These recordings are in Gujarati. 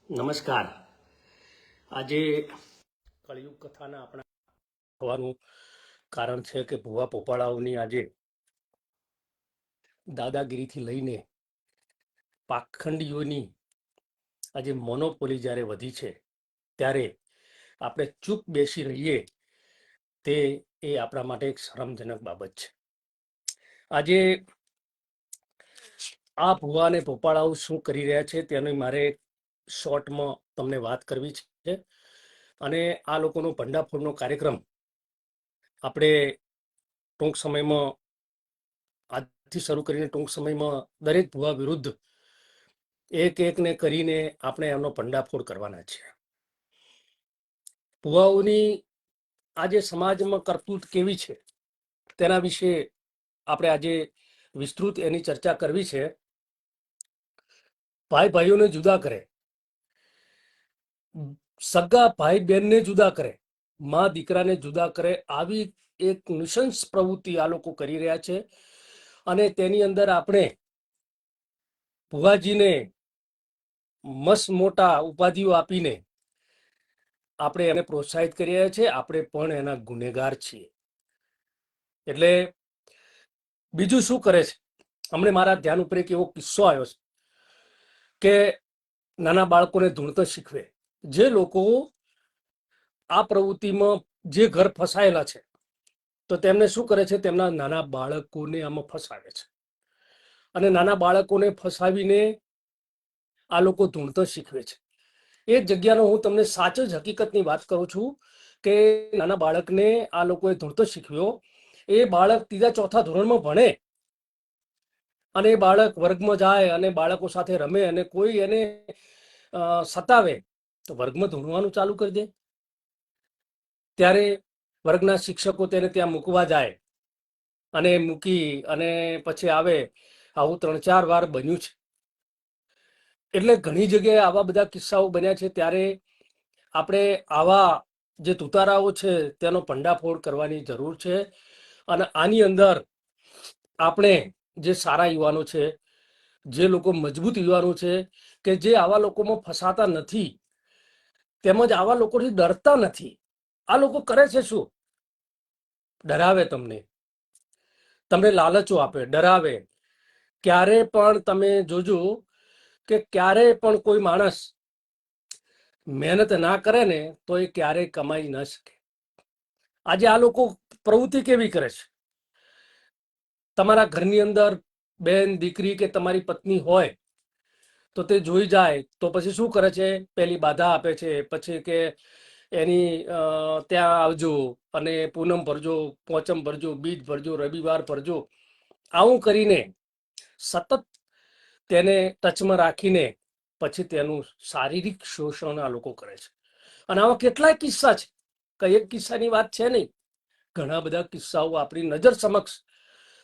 નમસ્કાર. આજે કળિયુગ કથાના આપણા થવાનું કારણ છે કે ભુવા પોપાળાઓની આજે દાદાગીરીથી લઈને પાખંડીઓની આજે મોનોપોલી જ્યારે વધી છે ત્યારે આપણે ચૂપ બેસી રહીએ તે એ આપણા માટે એક શરમજનક બાબત છે. આજે આ ભુવા અને પોપાળાઓ શું કરી રહ્યા છે તેની મારે શોર્ટમાં તમને વાત કરવી છે. અને આ લોકોનો ભંડાફોડનો કાર્યક્રમ આપણે ટૂંક સમયમાં આજથી શરૂ કરીને ટૂંક સમયમાં દરેક ભુવા વિરુદ્ધ એક એકને કરીને આપણે એમનો ભંડાફોડ કરવાના છે. ભુવાઓની આજે સમાજમાં કરતૂત કેવી છે તેના વિશે આપણે આજે વિસ્તૃત એની ચર્ચા કરવી છે. ભાઈ ભાઈઓને જુદા કરે, સગા ભાઈ બહેનને જુદા કરે, મા દીકરાને જુદા કરે, આવી એક નૃશંસ પ્રવૃત્તિ આ લોકો કરી રહ્યા છે. અને તેની અંદર આપણે ભુવાજીને મસ્ત મોટા ઉપાધિઓ આપીને આપણે એને પ્રોત્સાહિત કરી રહ્યા છીએ. આપણે પણ એના ગુનેગાર છીએ. એટલે બીજું શું કરે છે, હમણે મારા ધ્યાન ઉપર એક એવો કિસ્સો આવ્યો છે કે નાના બાળકોને ધૂણતર શીખવે. જે લોકો આ પ્રવૃત્તિમાં જે ઘર ફસાયેલા છે તો તેમને શું કરે છે, તેમના નાના બાળકોને આમાં ફસાવે છે. અને નાના બાળકોને ફસાવીને આ લોકો ધૂણતર શીખવે છે. એ જગ્યાનો હું તમને સાચો જ હકીકતની વાત કરું છું કે નાના બાળકને આ લોકોએ ધૂણતર શીખવ્યો. એ બાળક ત્રીજા ચોથા ધોરણમાં ભણે અને એ બાળક વર્ગમાં જાય અને બાળકો સાથે રમે અને કોઈ એને સતાવે તો વર્ગમાં ધૂણવાનું ચાલુ કરી દે. ત્યારે વર્ગના શિક્ષકો તેને ત્યાં મૂકવા જાય અને મૂકી અને પછી આવે. આવું 3-4 વાર બન્યું છે. એટલે ઘણી જગ્યાએ આવા બધા કિસ્સાઓ બન્યા છે. ત્યારે આપણે આવા જે તુતારાઓ છે તેનો ભંડાફોડ કરવાની જરૂર છે. અને આની અંદર આપણે જે સારા યુવાનો છે, જે લોકો મજબૂત યુવાનો છે કે જે આવા લોકોમાં ફસાતા નથી તેમજ આવા લોકોથી ડરતા નથી. આ લોકો કરે છે શું? ડરાવે, તમને લાલચો આપે, ડરાવે. ક્યારે પણ તમે જોજો કે ક્યારે પણ કોઈ માણસ મહેનત ના કરે ને તો એ ક્યારેય કમાઈ ન શકે. આજે આ લોકો પ્રવૃત્તિ કેવી કરે છે, તમારા ઘરની અંદર બેન દીકરી કે તમારી પત્ની હોય તો તે જોઈ જાય તો પછી શું કરે છે, પેલી બાધા આપે છે, પછી કે એની ત્યાં આવજો અને પૂનમ ભરજો, પોચમ ભરજો, બીજ ભરજો, રવિવાર ભરજો. આવું કરીને સતત તેને ટચમાં રાખીને પછી તેનું શારીરિક શોષણ આ લોકો કરે છે. અને આવા કેટલાય કિસ્સા છે, કઈ એક કિસ્સાની વાત છે નહીં, ઘણા બધા કિસ્સાઓ આપણી નજર સમક્ષ,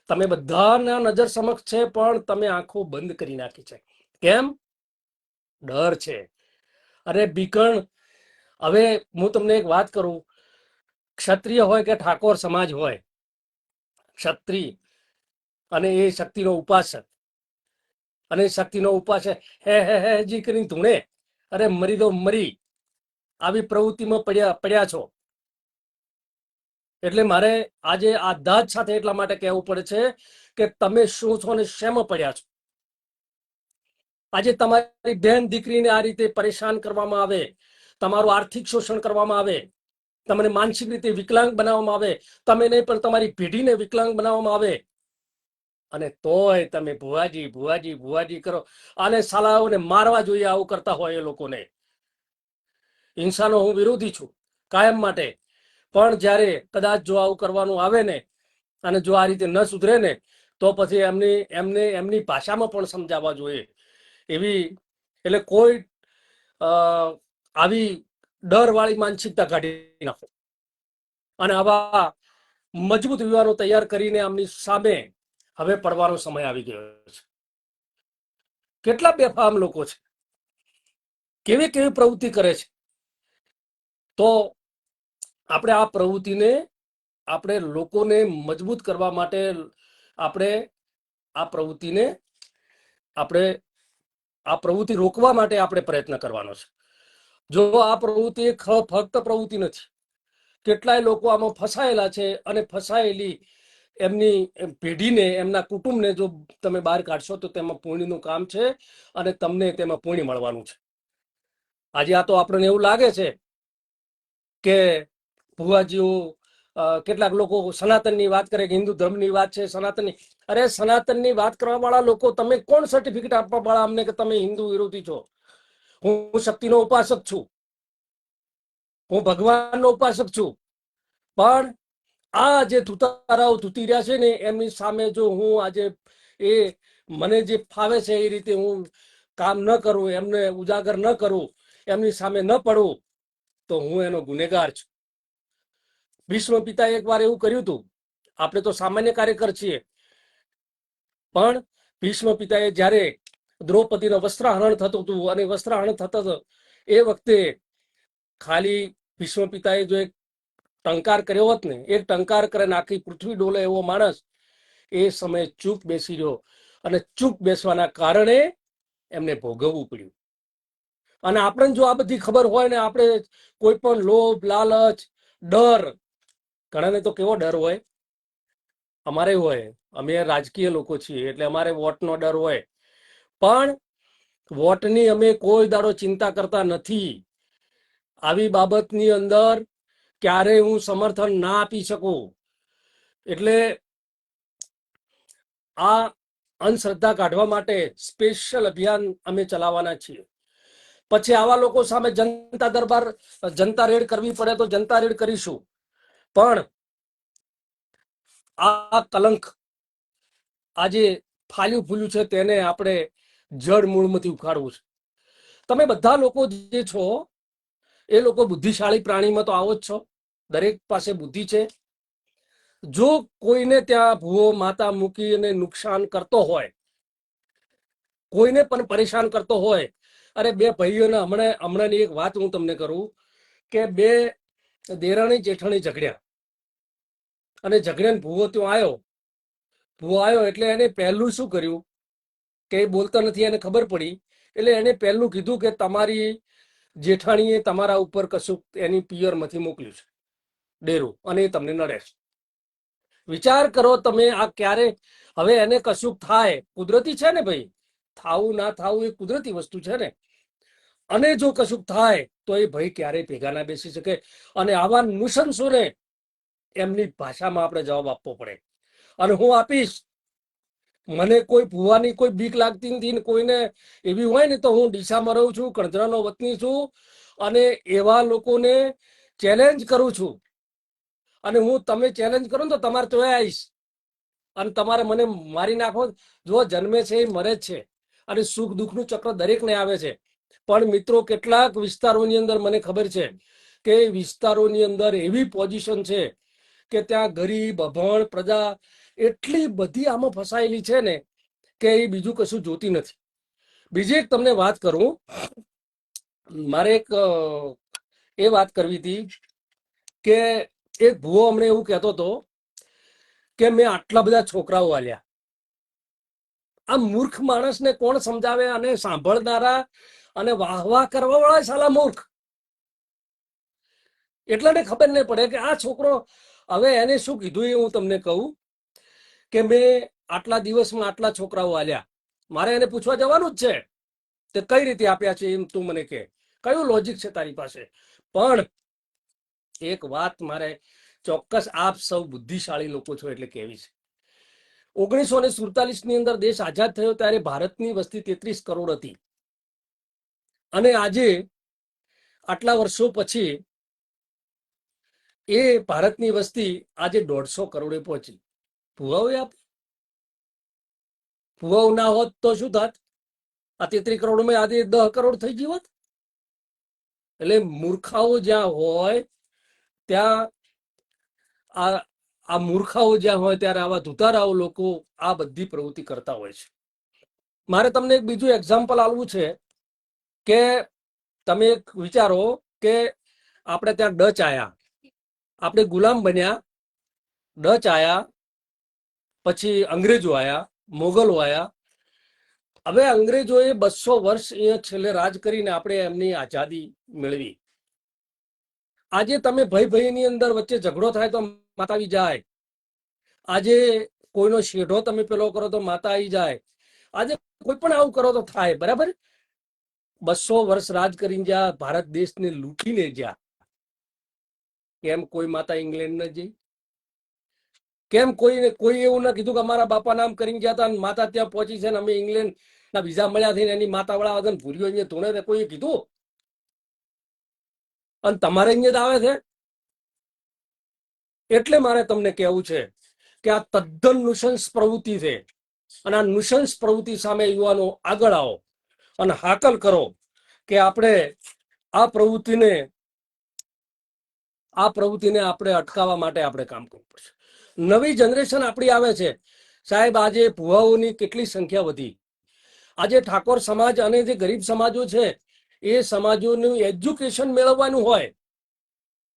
તમે બધાના નજર સમક્ષ છે પણ તમે આંખો બંધ કરી નાખી છે. કેમ? ડર છે. અરે બીકણ. હવે હું તમને એક વાત કરું, ક્ષત્રિય હોય કે ઠાકોર સમાજ હોય, ક્ષત્રિય અને એ શક્તિનો ઉપાસક અને શક્તિનો ઉપાસક હે જી કરીને ધૂણે, અરે મરી દો મરી. આવી પ્રવૃત્તિમાં પડ્યા છો. એટલે મારે આજે આ દાદ સાથે એટલા માટે કહેવું પડે છે કે તમે શું છો ને શેમાં પડ્યા છો. આજે તમારી બહેન દીકરીને આ રીતે પરેશાન કરવામાં આવે, તમારું આર્થિક શોષણ કરવામાં આવે, તમને માનસિક રીતે વિકલાંગ બનાવવામાં આવે, તમે નહીં પણ તમારી પેઢીને વિકલાંગ બનાવવામાં આવે, અને તોય તમે ભુવાજી ભુવાજી ભુવાજી કરો. આને સાલાઓને મારવા જોઈએ આવું કરતા હોય એ લોકોને. હિંસાનો હું વિરોધી છું કાયમ માટે. પણ જ્યારે કદાચ જો આવું કરવાનું આવે ને અને જો આ રીતે ન સુધરે ને તો પછી એમની ભાષામાં પણ સમજાવવા જોઈએ. એવી એટલે કોઈ આવી ડરવાળી માનસિકતા કાઢી નાખો અને આવા મજબૂત યુવાનો તૈયાર કરીને આમની સામે હવે પડવાનો સમય આવી ગયો છે. કેટલા બેફામ લોકો છે, કેવી કેવી પ્રવૃત્તિ કરે છે. તો આપણે આ પ્રવૃત્તિને આપણે લોકોને મજબૂત કરવા માટે આપણે આ પ્રવૃત્તિને આપણે આ પ્રવૃત્તિ રોકવા માટે આપણે પ્રયત્ન કરવાનો છે. જો આ પ્રવૃત્તિ ફક્ત પ્રવૃત્તિ નથી, કેટલાય લોકો આમાં ફસાયેલા છે અને ફસાયેલી એમની પેઢીને, એમના કુટુંબને જો તમે બહાર કાઢશો તો તેમાં પુણ્યનું કામ છે અને તમને તેમાં પુણ્ય મળવાનું છે. આજે આ તો આપણને એવું લાગે છે કે ભુવાજીઓ કેટલાક લોકો સનાતનની વાત કરે કે હિન્દુ ધર્મની વાત છે, સનાતનની. અરે સનાતનની વાત કરવા વાળા લોકો, તમે કોણ સર્ટિફિકેટ આપવા વાળા અમને કે તમે હિન્દુ વિરોધી છો? હું શક્તિનો ઉપાસક છું, હું ભગવાનનો ઉપાસક છું, પણ આ જે ધુતારાઓ ધૂતી રહ્યા છે ને એમની સામે જો હું આજે એ મને જે ફાવે છે એ રીતે હું કામ ન કરું, એમને ઉજાગર ન કરું, એમની સામે ન પડું, તો હું એનો ગુનેગાર છું. ભીષ્મ પિતાએ એકવાર એવું કર્યું હતું. આપણે તો સામાન્ય કાર્યકર છીએ, પણ ભીષ્મ પિતાએ જ્યારે દ્રૌપદીનો વસ્ત્રાહરણ થતું હતું અને વસ્ત્રાહરણ થતું હતું એ વખતે ખાલી ભીષ્મ પિતાએ જો એક ટંકાર કર્યો હોત ને, એક ટંકાર કરે આખી પૃથ્વી ડોલે એવો માણસ એ સમયે ચૂપ બેસી રહ્યો અને ચૂપ બેસવાના કારણે એમને ભોગવવું પડ્યું. અને આપણે જો આ બધી ખબર હોય ને આપણે કોઈ પણ લોભ, લાલચ, ડર, ઘણાને તો કેવો ડર હોય, અમારે હોય, અમે રાજકીય લોકો છીએ એટલે અમારે વોટનો ડર હોય, પણ વોટની અમે કોઈ દાડો ચિંતા કરતા નથી. આવી બાબતની અંદર ક્યારેય હું સમર્થન ના આપી શકું. એટલે આ અંધશ્રદ્ધા કાઢવા માટે સ્પેશિયલ અભિયાન અમે ચલાવવાના છીએ. પછી આવા લોકો સામે જનતા દરબાર, જનતા રેડ કરવી પડે તો જનતા રેડ કરીશું, પણ આ કલંક આજે ફાલ્યું ફૂલ્યું છે તેને આપણે જડ મૂળમાંથી ઉખાડવું છે. તમે બધા લોકો જે છો એ લોકો બુદ્ધિશાળી પ્રાણીમાં તો આવો જ છો, દરેક પાસે બુદ્ધિ છે. જો કોઈને ત્યાં ભૂવો માતા મૂકી અને નુકસાન કરતો હોય, કોઈને પણ પરેશાન કરતો હોય, અરે બે ભાઈઓને હમણાંની એક વાત હું તમને કરું કે બે દેરાણી જેઠાણી ઝઘડ્યા અને ઝઘડ્યાને ભૂવો ત્યાં આવ્યો. ભૂવો આવ્યો એટલે એને પહેલું શું કર્યું કે એ બોલતા નથી, એને ખબર પડી એટલે એને પહેલું કીધું કે તમારી જેઠાણીએ તમારા ઉપર કશું એની પિયરમાંથી મોકલ્યું છે ડેરું અને એ તમને નડે છે. વિચાર કરો તમે આ ક્યારે, હવે એને કશું થાય, કુદરતી છે ને ભાઈ, થાવું ના થાવું એ કુદરતી વસ્તુ છે ને, અને જો કશું થાય તો એ ભાઈ ક્યારેય ભેગા ના બેસી શકે. અને આવા નુસંસોને એમની ભાષામાં આપણે જવાબ આપવો પડે. અને હું આપીશ. મને કોઈ ભૂવાની કોઈ બીક લાગતી નથી ને કોઈને એવી હોય ને તો હું ડીસામાં રહું છું, કણજરાનો વતની છું અને એવા લોકોને ચેલેન્જ કરું છું. અને હું તમે ચેલેન્જ કરો ને તો તમારે તો આવીશ અને તમારે મને મારી નાખો. જો જન્મે છે એ મરે જ છે અને સુખ દુઃખનું ચક્ર દરેકને આવે છે. પણ મિત્રો કેટલાક વિસ્તારોની અંદર મને ખબર છે કે વિસ્તારોની અંદર એવી પોઝિશન છે કે ત્યાં ગરીબ અભણ પ્રજા એટલી બધી આમાં ફસાયેલી છે ને કે એ બીજું કશું જોતી નથી. બીજી એક તમને વાત કરું, મારે એક એ વાત કરવી હતી કે એક ભૂવો અમને એવું કહેતો હતો કે મેં આટલા બધા છોકરાઓ આલ્યા. આ મૂર્ખ માણસને કોણ સમજાવે? અને સાંભળનારા અને વાહ વાહ કરવા વાળા સાલા મૂર્ખ, એટલાને ખબર નહીં પડે કે આ છોકરો. હવે એને શું કીધું એ હું તમને કહું કે મેં આટલા દિવસમાં આટલા છોકરાઓ આલ્યા. મારે એને પૂછવા જવાનું જ છે તે કઈ રીતે આપ્યા છે એમ તું મને કે, કયું લોજિક છે તારી પાસે? પણ એક વાત મારે ચોક્કસ, આપ સૌ બુદ્ધિશાળી લોકો છો એટલે કહેવી છે. 1947 ની અંદર દેશ આઝાદ થયો ત્યારે ભારતની વસ્તી 33 કરોડ હતી અને આજે આટલા વર્ષો પછી એ ભારતની વસ્તી આજે 150 કરોડે પહોંચી. ભુવાઓ ના હોત તો શું થાત? આ 33 કરોડમાં આજે 10 કરોડ થઈ ગઈ હોત. એટલે મૂર્ખાઓ જ્યાં હોય ત્યાં આ મૂર્ખાઓ જ્યાં હોય ત્યારે આવા ધુતારાઓ લોકો આ બધી પ્રવૃત્તિ કરતા હોય છે. મારે તમને એક બીજું એક્ઝામ્પલ આપવું છે કે તમે એક વિચારો કે આપણે ત્યાં ડચ આયા, આપણે ગુલામ બન્યા, ડચ આયા, પછી અંગ્રેજો આયા, મોગલો આયા, હવે અંગ્રેજોએ 200 વર્ષ અહીંયા છેલ્લે રાજ કરીને આપણે એમની આઝાદી મેળવી. આજે તમે ભાઈની અંદર વચ્ચે ઝઘડો થાય તો માતા આવી જાય. આજે કોઈનો શેઢો તમે પેલો કરો તો માતા આવી જાય. આજે કોઈ પણ આવું કરો તો થાય. બરાબર. 200 વર્ષ રાજ કરીને જ્યાં ભારત દેશને લૂંટીને જ્યાં, કેમ કોઈ માતા ઇંગ્લેન્ડ ન જઈ? કેમ કોઈ એવું ના કીધું કે અમારા બાપા નામ કરીને ગયા હતા માતા ત્યાં પહોંચી છે ને અમે ઇંગ્લેન્ડ ના વિઝા મળ્યા થઈને એની માતા વાળા વગર ભૂલ્યો અહીંયા ધોણે કોઈએ કીધું? અને તમારે અહીંયા જ આવે છે. એટલે મારે તમને કહેવું છે કે આ તદ્દન નુશંસ પ્રવૃત્તિ છે. અને આ નુશંસ પ્રવૃત્તિ સામે યુવાનો આગળ આવો અને હાકલ કરો કે આપણે આ પ્રવૃત્તિને આપણે અટકાવવા માટે આપણે કામ કરવું પડશે. નવી જનરેશન આપણી આવે છે સાહેબ. આજે ભુવાઓની કેટલી સંખ્યા વધી. આજે ઠાકોર સમાજ અને જે ગરીબ સમાજો છે એ સમાજોનું એજ્યુકેશન મેળવવાનું હોય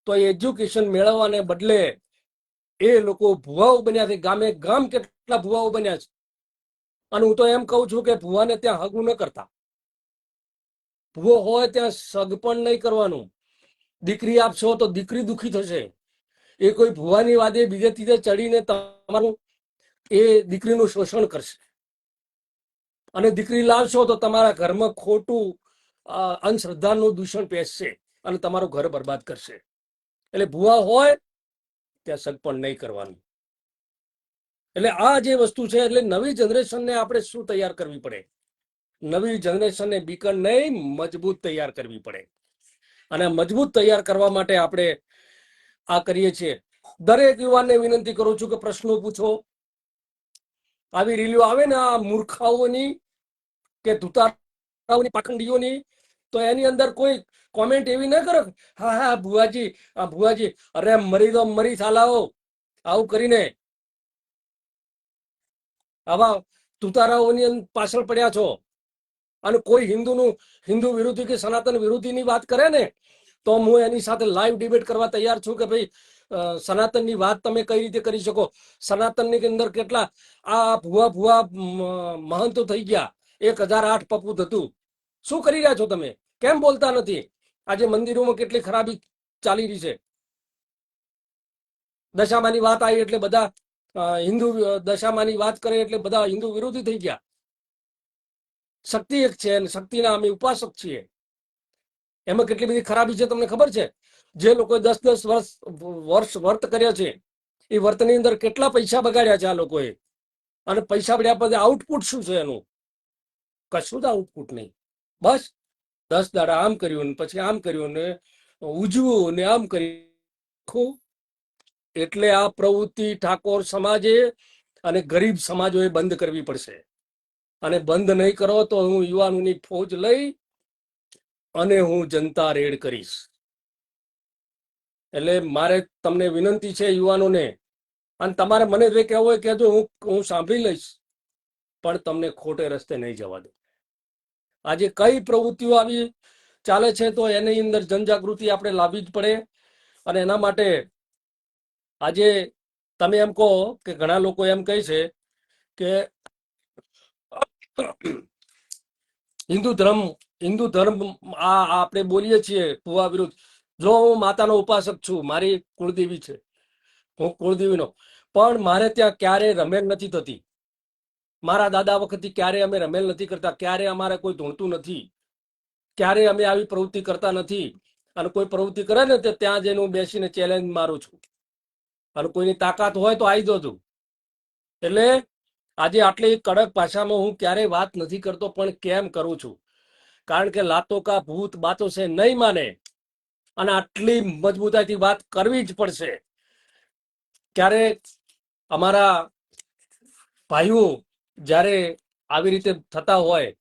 તો એજ્યુકેશન મેળવવાને બદલે એ લોકો ભુવાઓ બન્યા છે. ગામે ગામ કેટલા ભુવાઓ બન્યા છે. અને હું તો એમ કહું છું કે ભુવાને ત્યાં હગું ન કરતા. ભુવો હોય ત્યાં સગ પણ નહીં કરવાનું. દીકરી આપશો તો દીકરી દુખી થશે. એ કોઈ ભુવાની વાદે બીજે ત્રીજે ચડીને તમારું એ દીકરીનું શોષણ કરશે. અને દીકરી લાવશો તો તમારા ઘરમાં ખોટું અંધશ્રદ્ધાનું દૂષણ પેસશે અને તમારું ઘર બરબાદ કરશે. એટલે ભુવા હોય ત્યાં સગપણ નહીં કરવાનું. એટલે આ જે વસ્તુ છે એટલે નવી જનરેશનને આપણે શું તૈયાર કરવી પડે? નવી જનરેશનને બીકન નહીં, મજબૂત તૈયાર કરવી પડે. અને મજબૂત તૈયાર કરવા માટે આપણે આ કરીએ છીએ. દરેક યુવાનને વિનંતી કરું છું કે પ્રશ્નો પૂછો. આવી રીલીઓ આવે ને આ મૂર્ખાઓની કે ધુતારાઓની પાખંડીઓની, તો એની અંદર કોઈ કોમેન્ટ એવી ન કરો હા હા ભુવાજી અરે મરી દો મરી સાલાઓ આવું કરીને આવા તુતારાઓની પાછળ પડ્યા છો. અને કોઈ હિન્દુ વિરોધી કે સનાતન વિરોધીની વાત કરે ને તો હું એની સાથે લાઈવ ડિબેટ કરવા તૈયાર છું કે ભાઈ સનાતનની વાત તમે કઈ રીતે કરી શકો? સનાતનની અંદર કેટલા આ ભુવા મહંતો થઈ ગયા. 1008 પપૂત હતું. શું કરી રહ્યા છો તમે? કેમ બોલતા નથી? આજે મંદિરોમાં કેટલી ખરાબી ચાલી રહી છે. દશામાની વાત આવી એટલે બધા હિન્દુ, દશામાની વાત કરે એટલે બધા હિન્દુ વિરોધી થઈ ગયા. શક્તિ એક છે અને શક્તિના અમે ઉપાસક છીએ. એમાં કેટલી બધી ખરાબી છે તમને ખબર છે? જે લોકોએ 10-10 વર્ષ વર્ત કર્યા છે એ વર્તની અંદર કેટલા પૈસા બગાડ્યા છે આ લોકોએ. અને પૈસા બળ્યા પછી આઉટપુટ શું છે એનું? કશું જ આઉટપુટ નહીં. બસ 10 દાડા આમ કર્યું ને પછી આમ કર્યું ને ઉજવું ને આમ કર્યું. એટલે આ પ્રવૃત્તિ ઠાકોર સમાજે અને ગરીબ સમાજોએ બંધ કરવી પડશે. અને બંધ નહીં કરો તો હું યુવાનોની ફોજ લઈ અને હું જનતા રેડ કરીશ. એટલે મારે તમને વિનંતી છે યુવાનોને, અને તમારે મને જે કહેવું હોય કહેજો, હું સાંભળી લઈશ, પણ તમને ખોટે રસ્તે નહીં જવા દો. આજે કઈ પ્રવૃત્તિઓ આવી ચાલે છે તો એની અંદર જનજાગૃતિ આપણે લાવવી જ પડે. અને એના માટે આજે તમે એમ કહો કે ઘણા લોકો એમ કહે છે કે હિન્દુ ધર્મ આ આપણે બોલીએ છીએ ભુવા વિરુદ્ધ. જો હું માતાનો ઉપાસક છું, મારી કુળદેવી છે, હું કુળદેવીનો, પણ મારે ત્યાં ક્યારે રમેલ નથી થતી. મારા દાદા વખતથી ક્યારે અમે રમેલ નથી કરતા. ક્યારે અમારે કોઈ ધૂણતું નથી. ક્યારે અમે આવી પ્રવૃત્તિ કરતા નથી. અને કોઈ પ્રવૃત્તિ કરે ને તો ત્યાં જઈને હું બેસીને ચેલેન્જ મારું છું. અને કોઈની તાકાત હોય તો આવી દો. એટલે આજે આટલી કડક ભાષામાં હું ક્યારેય વાત નથી કરતો, પણ કેમ કરું છું? કારણ કે લાતો કા ભૂત બાતો છે નહીં માને. અને આટલી મજબૂતાઈથી વાત કરવી જ પડશે. ક્યારે અમારા ભાઈઓ જ્યારે આવી રીતે થતા હોય,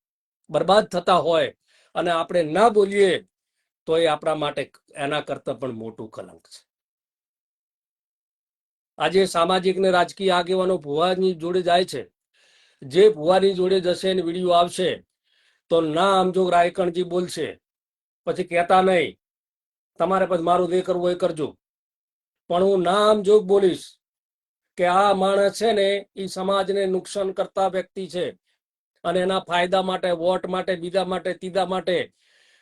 બરબાદ થતા હોય, અને આપણે ના બોલીએ તો એ આપણા માટે એના કરતાં પણ મોટું કલંક છે. આજે સામાજિક ને રાજકીય આગેવાનો ભુવાની જોડે જાય છે. જે ભુવાની જોડે જશે ને વિડીયો આવશે તો ના આમ જો રાયકણજી બોલશે, પછી કહેતા નહીં તમારે પછી મારું જે કરવું એ કરજો. પણ હું નામ જોગ બોલીશ કે આ માણસ છે ને એ સમાજને નુકસાન કરતા વ્યક્તિ છે. અને એના ફાયદા માટે, વોટ માટે, બીજા માટે, ત્રીજા માટે,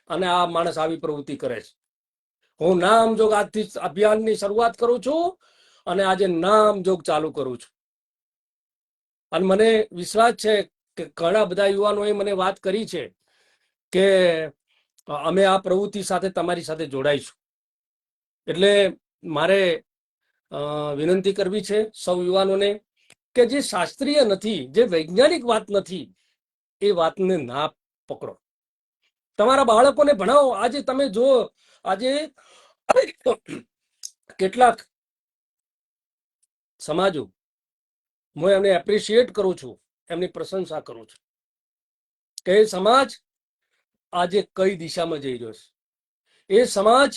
અને આ માણસ આવી પ્રવૃત્તિ કરે છે. હું નામ જોગ આજથી અભિયાનની શરૂઆત કરું છું અને આજે નામ જોગ ચાલુ કરું છું. અને મને વિશ્વાસ છે કે ઘણા બધા યુવાનોએ મને વાત કરી છે કે અમે આ પ્રવૃત્તિ સાથે તમારી સાથે જોડાઈશું. એટલે મારે વિનંતી કરવી છે સૌ યુવાનોને કે જે શાસ્ત્રીય નથી, જે વૈજ્ઞાનિક વાત નથી, એ વાતને ના પકડો. તમારા બાળકોને ભણાવો. આજે તમે જો, આજે કેટલાક સમાજો, હું એમને એપ્રિશિએટ કરું છું, એમની પ્રશંસા કરું છું કે એ સમાજ આજે કઈ દિશામાં જઈ રહ્યો છે. એ સમાજ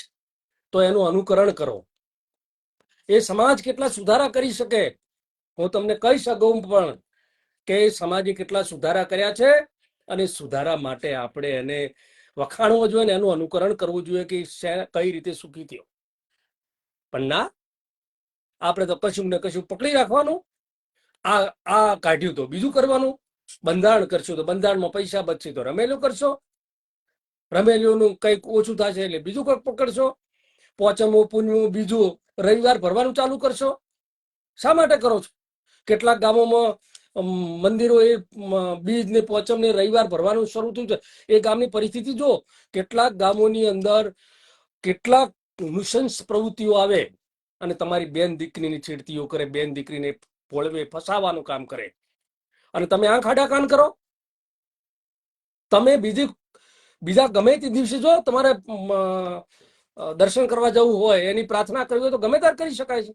તો એનું અનુકરણ કરો. એ સમાજ કેટલા સુધારા કરી શકે હું તમને કહી શકું પણ કે એ સમાજે કેટલા સુધારા કર્યા છે, અને સુધારા માટે આપણે એને વખાણવો જોઈએ ને એનું અનુકરણ કરવું જોઈએ કે કઈ રીતે સુખી થયો. પણ ના, આપણે તો કશું ને કશું પકડી રાખવાનું. આ કાઢ્યું તો બીજું કરવાનું, બંધારણ કરશું તો બંધારણમાં પૈસા બચશે તો રમેલું કરશો, રમેલું કંઈક ઓછું થશે એટલે બીજું કંઈક પકડશો, પોચમું પૂનમું બીજું રવિવાર ભરવાનું ચાલુ કરશો. શા માટે કરો છો? કેટલાક ગામોમાં મંદિરો એ બીજ ને પોચમ ને રવિવાર ભરવાનું શરૂ થયું છે. એ ગામની પરિસ્થિતિ જો, કેટલાક ગામોની અંદર કેટલાક નુસન્સ પ્રવૃત્તિઓ આવે અને તમારી બેન દીકરીની છેડતીઓ કરે, બેન દીકરીને પોળવે ફસાવાનું કામ કરે, અને તમે આંખ આડા કાન કરો. તમે બીજા ગમે તે દિવસે જો તમારે દર્શન કરવા જવું હોય, એની પ્રાર્થના કરવી હોય તો ગમે ત્યારે કરી શકાય છે.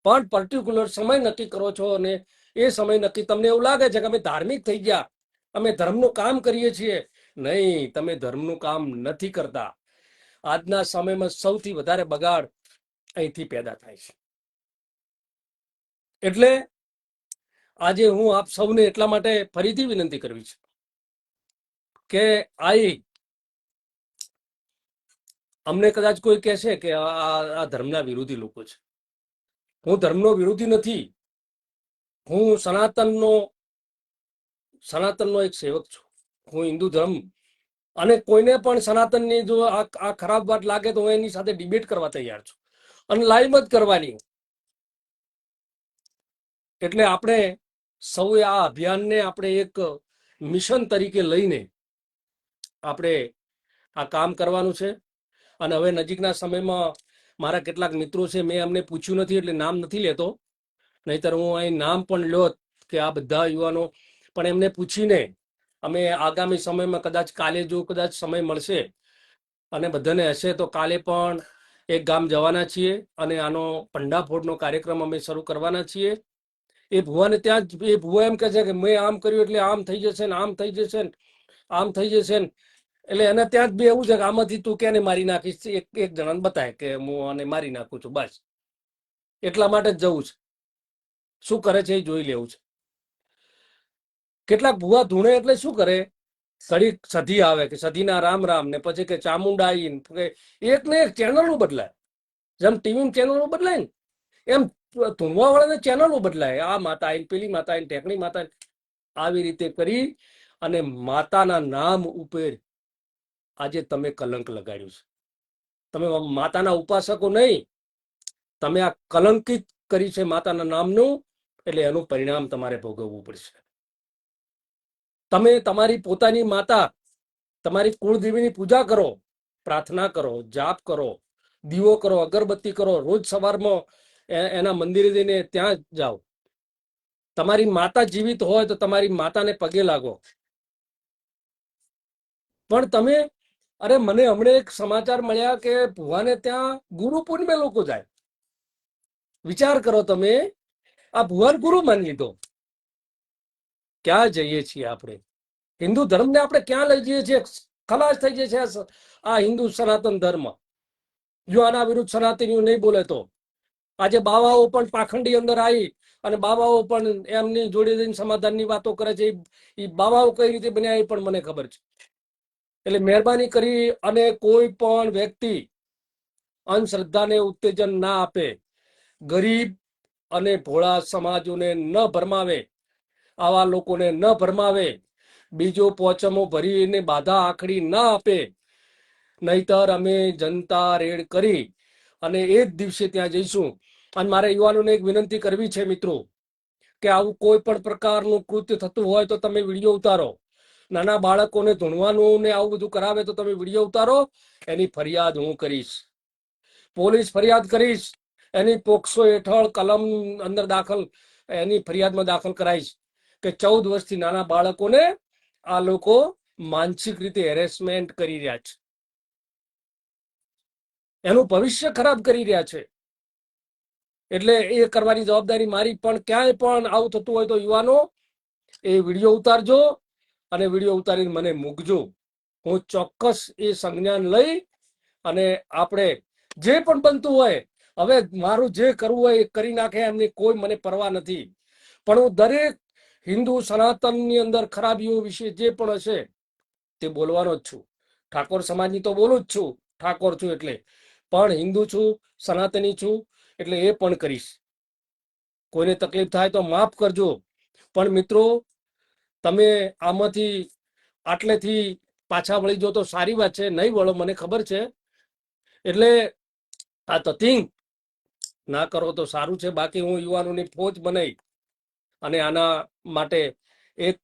પણ પર્ટિક્યુલર સમય નક્કી કરો છો અને એ સમય નક્કી, તમને એવું લાગે છે કે અમે ધાર્મિક થઈ ગયા, અમે ધર્મનું કામ કરીએ છીએ. નહીં, તમે ધર્મનું કામ નથી કરતા. આજના સમયમાં સૌથી વધારે બગાડ અહીંથી પેદા થાય છે. એટલે આજે હું આપ સૌને એટલા માટે ફરીથી વિનંતી કરવી છે કે અમને કદાચ કોઈ કહેશે કે આ ધર્મના વિરોધી લોકો છે. હું ધર્મનો વિરોધી નથી. હું સનાતનનો એક સેવક છું. હું હિન્દુ ધર્મ, અને કોઈને પણ સનાતનની જો આ ખરાબ વાત લાગે તો હું એની સાથે ડિબેટ કરવા તૈયાર છું, અને લાઈવ જ કરવાની. એટલે આપણે સૌએ આ અભિયાનને આપણે એક મિશન તરીકે લઈને આપણે આ કામ કરવાનું છે. અને હવે નજીકના સમયમાં મારા કેટલાક મિત્રો છે, મેં અમને પૂછ્યું નથી એટલે નામ નથી લેતો, નહીતર હું અહીં નામ પણ લો કે આ બધા યુવાનો, પણ એમને પૂછીને અમે આગામી સમયમાં કદાચ કાલે જો કદાચ સમય મળશે અને બધાને હશે તો કાલે પણ એક ગામ જવાના છીએ અને આનો ભંડાફોડનો કાર્યક્રમ અમે શરૂ કરવાના છીએ. એ ભુવાને ત્યાં એ ભુવા એમ કહે છે કે મેં આમ કર્યું એટલે આમ થઈ જશે ને, આમ થઈ જશે ને, આમ થઈ જશે ને. એટલે એને ત્યાં જ બી એવું છે કે આમાંથી તું કેને મારી નાખીશ, એક જણાને બતાય કે હું આને મારી નાખું છું, બસ એટલા માટે જ જવું છે. શું કરે છે એ જોઈ લેવું છે. કેટલાક ભુવા ધૂણે એટલે શું કરે, સધી આવે કે સધીના રામ રામ, ને પછી કે ચામુંડા આવીને એક ને એક ચેનલો બદલાય. જેમ ટીવી ચેનલો બદલાય ને એમ ધૂણવા વાળાને ચેનલો બદલાય. આ માતા આવીને, પેલી માતા આવીને, ટેકણી માતા, આવી રીતે કરી અને માતાના નામ ઉપર આજે તમે કલંક લગાડ્યું છે. તમે માતાના ઉપાસકો નહીં, તમે આ કલંકિત કરી છે માતાના નામનું, એટલે એનું પરિણામ તમારે ભોગવવું પડશે. તમે તમારી પોતાની માતા, તમારી કુળદેવીની પૂજા કરો, પ્રાર્થના કરો, જાપ કરો, દીવો કરો, અગરબત્તી કરો, રોજ સવારમાં એના મંદિરે જઈને ત્યાં જાઓ. તમારી માતા જીવિત હોય તો તમારી માતાને પગે લાગો. પણ તમે, અરે મને હમણાં એક સમાચાર મળ્યા કે ભુવાને ત્યાં ગુરુ પૂર્ણિમે લોકો જાય. વિચાર કરો તમે, આ ભુવાન ગુરુ માની લીધો. ક્યાં જઈએ છીએ આપણે? હિન્દુ ધર્મને આપણે ક્યાં લઈ જઈએ છીએ? ખલાસ થઈ જશે આ હિન્દુ સનાતન ધર્મ. જો આના વિરુદ્ધ સનાતનીઓ નહીં બોલે તો. આજે બાવાઓ પણ પાખંડી અંદર આવી અને બાવાઓ પણ એમની જોડે જઈને સમાધાનની વાતો કરે છે. એ બાવાઓ કઈ રીતે બન્યા એ પણ મને ખબર છે. એટલે મહેરબાની કરી અને કોઈ પણ વ્યક્તિ અંધશ્રદ્ધાને ઉત્તેજન ના આપે, ગરીબ અને ભોળા સમાજોને ન ભરમાવે. આવા લોકોને ન ભરમાવે, બીજો પોચમો ભરીને બાધા આખડી ના આપે, નહીતર અમે જનતા રેડ કરી અને એ જ દિવસે ત્યાં જઈશું. અને મારે યુવાનોને એક વિનંતી કરવી છે મિત્રો, કે આવું કોઈ પણ પ્રકારનું કૃત્ય થતું હોય તો તમે વિડીયો ઉતારો. નાના બાળકોને ધૂણવાનું ને આવું બધું કરાવે તો તમે વિડીયો ઉતારો, એની ફરિયાદ હું કરીશ, પોલીસ ફરિયાદ કરીશ, એની પોક્સો હેઠળ કલમ અંદર દાખલ, એની ફરિયાદમાં દાખલ કરાઈશ કે 14 વર્ષથી નાના બાળકોને આ લોકો માનસિક રીતે હેરેસમેન્ટ કરી રહ્યા છે, એનું ભવિષ્ય ખરાબ કરી રહ્યા છે. એટલે એ કરવાની જવાબદારી મારી. પણ ક્યાંય પણ આવું થતું હોય તો યુવાનો એ વિડીયો ઉતારજો અને વિડીયો ઉતારીને મને મૂકજો. હું ચોક્કસ એ સંજ્ઞાન લઈ અને આપણે જે પણ બનતું હોય, હવે મારું જે કરવું હોય એ કરી નાખે, એમની કોઈ મને પરવા નથી. પણ હું દરેક હિન્દુ સનાતનની અંદર ખરાબીઓ વિશે જે પણ હશે તે બોલવાનો જ છું. ઠાકોર સમાજની તો બોલું જ છું, ઠાકોર છું એટલે, પણ હિન્દુ છું, સનાતની છું એટલે એ પણ કરીશ. કોઈને તકલીફ થાય તો માફ કરજો. પણ મિત્રો, તમે આમાંથી આટલેથી પાછા વળી જો તો સારી વાત છે, નહીં વળો મને ખબર છે. એટલે આ તથિંગ ના કરો તો સારું છે. બાકી હું યુવાનોની ફોજ બનાવી અને આના માટે એક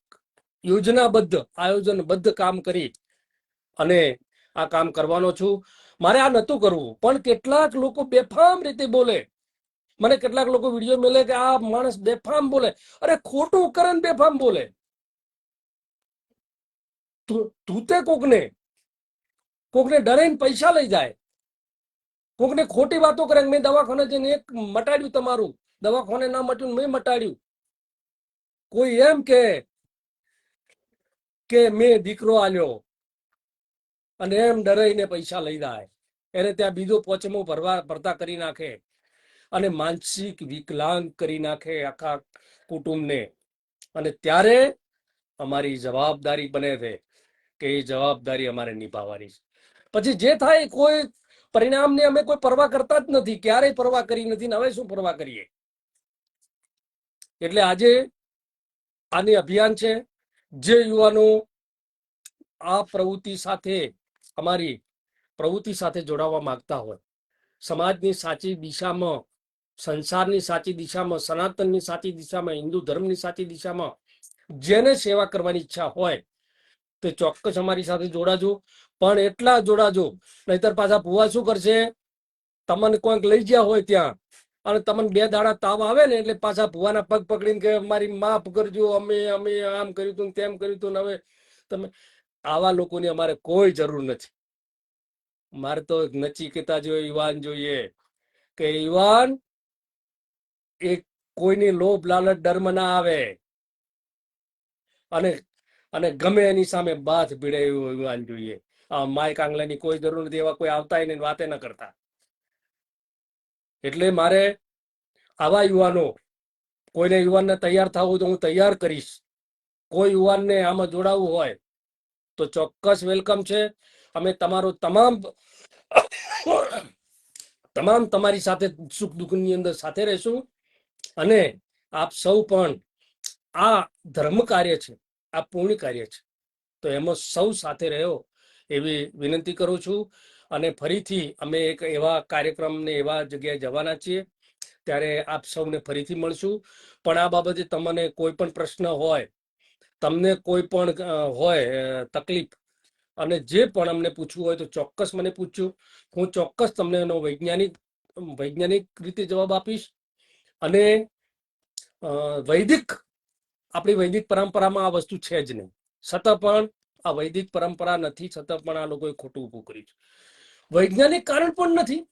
યોજનાબદ્ધ આયોજનબદ્ધ કામ કરી અને આ કામ કરવાનો છું. મારે આ નહોતું કરવું, પણ કેટલાક લોકો બેફામ રીતે બોલે. મને કેટલાક લોકો વિડીયો મળે કે આ માણસ બેફામ બોલે. અરે ખોટું કરે ને બેફામ બોલે. તું તે કોકને ડરાઈને પૈસા લઈ જાય, કોકને ખોટી વાતો કરે. મેં દવાખાને જઈને એક મટાડ્યું, તમારું દવાખાને ના મટ્યું, મેં મટાડ્યું. કોઈ એમ કે મેં દીકરો આલ્યો અને એમ ડરાઈને પૈસા લઈ જાય, એને ત્યાં બીજો પોચમો ભરતા કરી નાખે અને માનસિક વિકલાંગ કરી નાખે આખા કુટુંબને. અને ત્યારે અમારી જવાબદારી બને છે કે એ જવાબદારી અમારે નિભાવવાની છે. પછી જે થાય કોઈ પરિણામની અમે કોઈ પરવા કરતા જ નથી, ક્યારેય પરવા કરી નથી ને હવે શું પરવા કરીએ. એટલે આજે આની અભિયાન છે. જે યુવાનો આ પ્રવૃત્તિ સાથે, અમારી પ્રવૃત્તિ સાથે જોડાવા માંગતા હોય, સમાજની સાચી દિશામાં, સંસારની સાચી દિશામાં, સનાતનની સાચી દિશામાં, હિન્દુ ધર્મની સાચી દિશામાં જેને સેવા કરવાની ઈચ્છા હોય તે ચોક્કસ અમારી સાથે જોડાજો. પણ એટલા જોડાજો, નહીતર પાછા ભુવા શું કરશે, તમને કોઈક લઈ ગયા હોય ત્યાં અને તમને 2 દાડા તાવ આવે ને એટલે પાછા ભુવાના પગ પકડીને કે મારી માફ કરજો, અમે આમ કર્યું હતું તેમ કર્યું હતું. હવે તમે આવા લોકોની અમારે કોઈ જરૂર નથી. મારે તો નચિકેતા જેવો યુવાન જોઈએ, કે યુવાન એક કોઈની લોભ લાલચ ડરમાં ના આવે અને ગમે એની સામે બાથ ભીડે એવું યુવાન જોઈએ. આ માય કાંગલાની કોઈ જરૂર નથી, એવા કોઈ આવતા નહીં, વાતે ન કરતા. એટલે મારે આવા યુવાનો, કોઈને યુવાનને તૈયાર થવું તો હું તૈયાર કરીશ. કોઈ યુવાનને આમાં જોડાવવું હોય તો ચોક્કસ વેલકમ છે. અમે તમારું તમામ તમારી સાથે સુખ દુઃખની અંદર સાથે રહેશું. અને આપ સૌ પણ આ ધર્મ કાર્ય છે, આ પુણ્ય કાર્ય છે, તો એમાં સૌ સાથે રહ્યો એવી વિનંતી કરું છું. અને ફરીથી અમે એક એવા કાર્યક્રમને એવા જગ્યાએ જવાના છીએ, ત્યારે આપ સૌને ફરીથી મળશું. પણ આ બાબતે તમને કોઈ પણ પ્રશ્ન હોય, તમને કોઈ પણ હોય તકલીફ, અને જે પણ અમને પૂછવું હોય તો ચોક્કસ મને પૂછજો. હું ચોક્કસ તમને એનો વૈજ્ઞાનિક રીતે જવાબ આપીશ. અને આપણી વૈદિક પરંપરામાં આ વસ્તુ છે જ નહીં. છતાં પણ આ વૈદિક પરંપરા નથી, છતાં પણ આ લોકોએ ખોટું ઊભું કર્યું છે. વૈજ્ઞાનિક કારણ પણ નથી.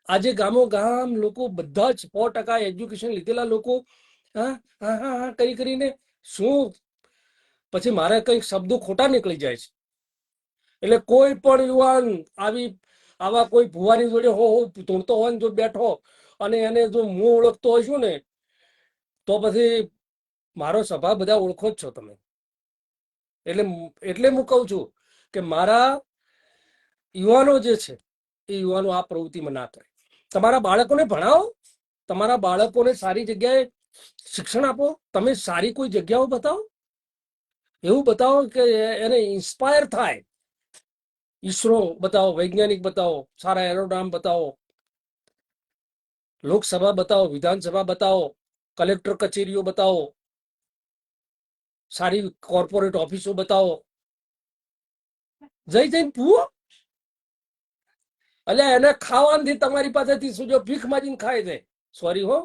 આજે ગામો ગામ લોકો બધા જ 100% એજ્યુકેશન લીધેલા લોકો હા હા હા કરીને શું પછી મારે કંઈક શબ્દો ખોટા નીકળી જાય છે. એટલે કોઈ પણ યુવાન આવા કોઈ ભુવાની જોડે ધૂણતો હોય ને જો બેઠો અને એને જો હું ઓળખતો હોઈશું ને તો પછી મારો સ્વભાવ બધા ઓળખો જ છો તમે. એટલે હું કહું છું કે મારા યુવાનો જે છે એ યુવાનો આ પ્રવૃત્તિમાં ના કરે. તમારા બાળકોને ભણાવો, તમારા બાળકોને સારી જગ્યાએ શિક્ષણ આપો, તમે સારી કોઈ જગ્યાઓ બતાવો, એવું બતાવો કે એને ઇન્સ્પાયર થાય. ઈસરો બતાવો, વૈજ્ઞાનિક બતાવો, સારા એરોડ્રામ બતાવો, લોકસભા બતાવો, વિધાનસભા બતાવો, કલેક્ટર કચેરીઓ બતાવો, સારી કોર્પોરેટ ઓફિસો બતાવો. જઈને પૂવો. એટલે એને ખાવાથી તમારી પાસેથી શું જો ભીખ માગીને ખાય છે, સોરી હો,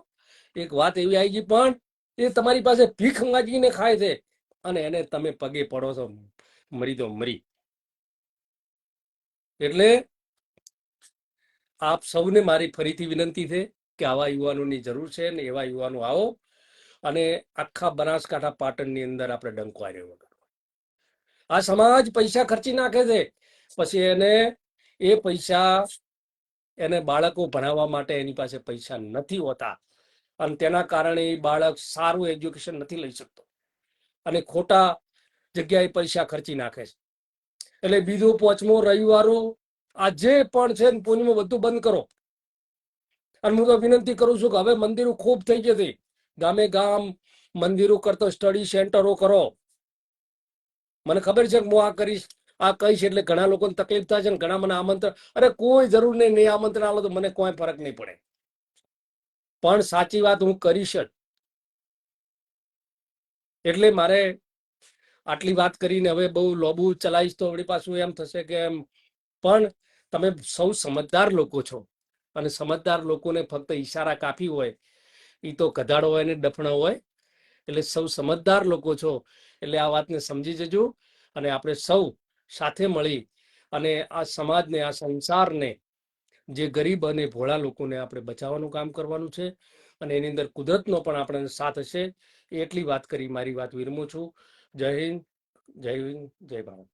એક વાત એવી આવી ગઈ, પણ એ તમારી પાસે ભીખ માગીને ખાય છે અને એને તમે પગે પડો છો, મરી તો મરી. એટલે આપ સૌને મારી ફરીથી વિનંતી છે કે આવા યુવાનોની જરૂર છે ને એવા યુવાનો આવો અને આખા બનાસકાંઠા પાટણની અંદર આપણે ડંકો આવ્યો વગર. આ સમાજ પૈસા ખર્ચી નાખે છે, પછી એ પૈસા એને બાળકો ભણાવવા માટે એની પાસે પૈસા નથી હોતા અને તેના કારણે એ બાળક સારું એજ્યુકેશન નથી લઈ શકતો અને ખોટા જગ્યાએ પૈસા ખર્ચી નાખે છે. એટલે બીજો પોચમો રવિવારો આ જે પણ છે ને પૂનમો બધું બંધ કરો. અને હું તો વિનંતી કરું છું કે હવે મંદિરો ખૂબ થઈ જતી, ગામે ગામ મંદિરો કરતો સ્ટડી સેન્ટરો કરો. મને ખબર છે કે હું આ કહીશ એટલે ઘણા લોકોને તકલીફ થાય છે ને ઘણા મને આમંત્રણ, અરે કોઈ જરૂર નહીં આમંત્રણ આલો તો મને કોઈ ફરક નહીં પડે, પણ સાચી વાત હું કરીશ જ. એટલે મારે આટલી વાત કરીને હવે બહુ લોબુ ચલાવીશ તો વળી પાછું એમ થશે કે એમ, પણ તમે સૌ સમજદાર લોકો છો અને સમજદાર લોકોને ફક્ત ઈશારા કાફી હોય, એ તો ગધાડો હોય ને ડફણો હોય. એટલે સૌ સમજદાર લોકો છો એટલે આ વાતને સમજી જજો અને આપણે સૌ સાથે મળી અને આ સમાજને, આ સંસારને, જે ગરીબ અને ભોળા લોકોને આપણે બચાવવાનું કામ કરવાનું છે અને એની અંદર કુદરતનો પણ આપણે સાથ હશે. એટલી વાત કરી મારી વાત વિરમું છું. જય હિન્દ, જય ભારત.